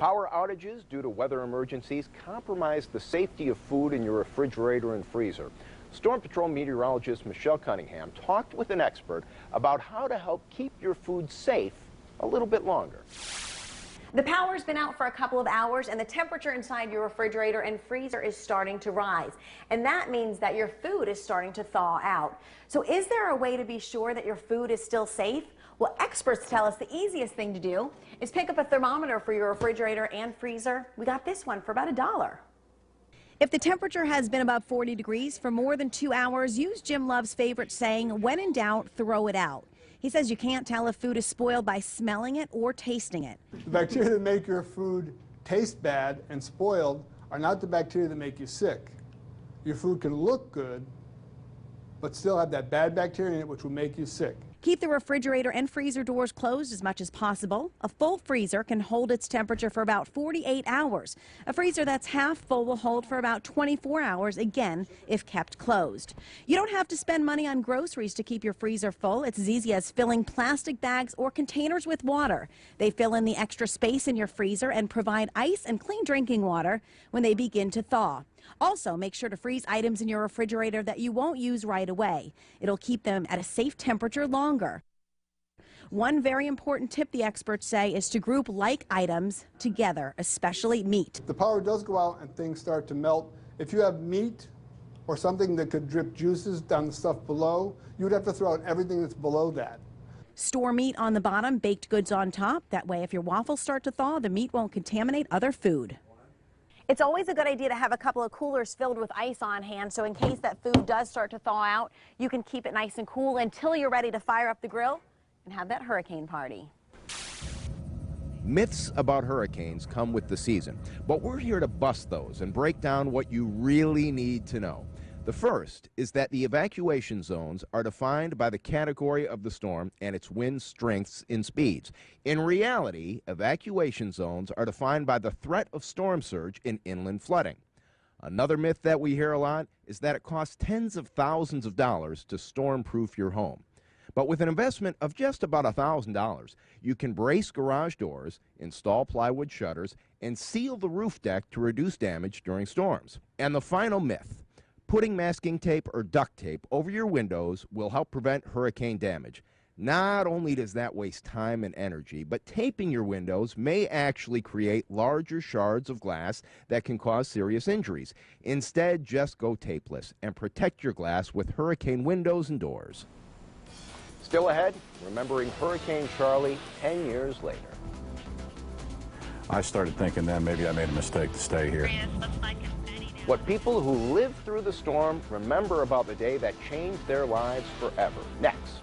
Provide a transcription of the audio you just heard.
Power outages due to weather emergencies compromise the safety of food in your refrigerator and freezer. Storm Patrol meteorologist Michelle Cunningham talked with an expert about how to help keep your food safe a little bit longer. The power's been out for a couple of hours and the temperature inside your refrigerator and freezer is starting to rise. And that means that your food is starting to thaw out. So is there a way to be sure that your food is still safe? Well, experts tell us the easiest thing to do is pick up a thermometer for your refrigerator and freezer. We got this one for about $1. If the temperature has been above 40 degrees for more than 2 hours, use Jim Love's favorite saying, when in doubt, throw it out. He says you can't tell if food is spoiled by smelling it or tasting it. The bacteria that make your food taste bad and spoiled are not the bacteria that make you sick. Your food can look good, but still have that bad bacteria in it which will make you sick. Keep the refrigerator and freezer doors closed as much as possible. A full freezer can hold its temperature for about 48 hours. A freezer that's half full will hold for about 24 hours, again, if kept closed. You don't have to spend money on groceries to keep your freezer full. It's as easy as filling plastic bags or containers with water. They fill in the extra space in your freezer and provide ice and clean drinking water when they begin to thaw. Also, make sure to freeze items in your refrigerator that you won't use right away. It'll keep them at a safe temperature longer. One very important tip, the experts say, is to group like items together, especially meat. The power does go out and things start to melt. If you have meat or something that could drip juices down the stuff below, you would have to throw out everything that's below that. Store meat on the bottom, baked goods on top. That way, if your waffles start to thaw, the meat won't contaminate other food. It's always a good idea to have a couple of coolers filled with ice on hand, so in case that food does start to thaw out, you can keep it nice and cool until you're ready to fire up the grill and have that hurricane party. Myths about hurricanes come with the season, but we're here to bust those and break down what you really need to know. The first is that the evacuation zones are defined by the category of the storm and its wind strengths and speeds. In reality, evacuation zones are defined by the threat of storm surge and inland flooding. Another myth that we hear a lot is that it costs tens of thousands of dollars to storm-proof your home. But with an investment of just about $1,000, you can brace garage doors, install plywood shutters, and seal the roof deck to reduce damage during storms. And the final myth: putting masking tape or duct tape over your windows will help prevent hurricane damage. Not only does that waste time and energy, but taping your windows may actually create larger shards of glass that can cause serious injuries. Instead, just go tapeless and protect your glass with hurricane windows and doors. Still ahead, remembering Hurricane Charlie 10 years later. I started thinking then maybe I made a mistake to stay here. What people who lived through the storm remember about the day that changed their lives forever. Next.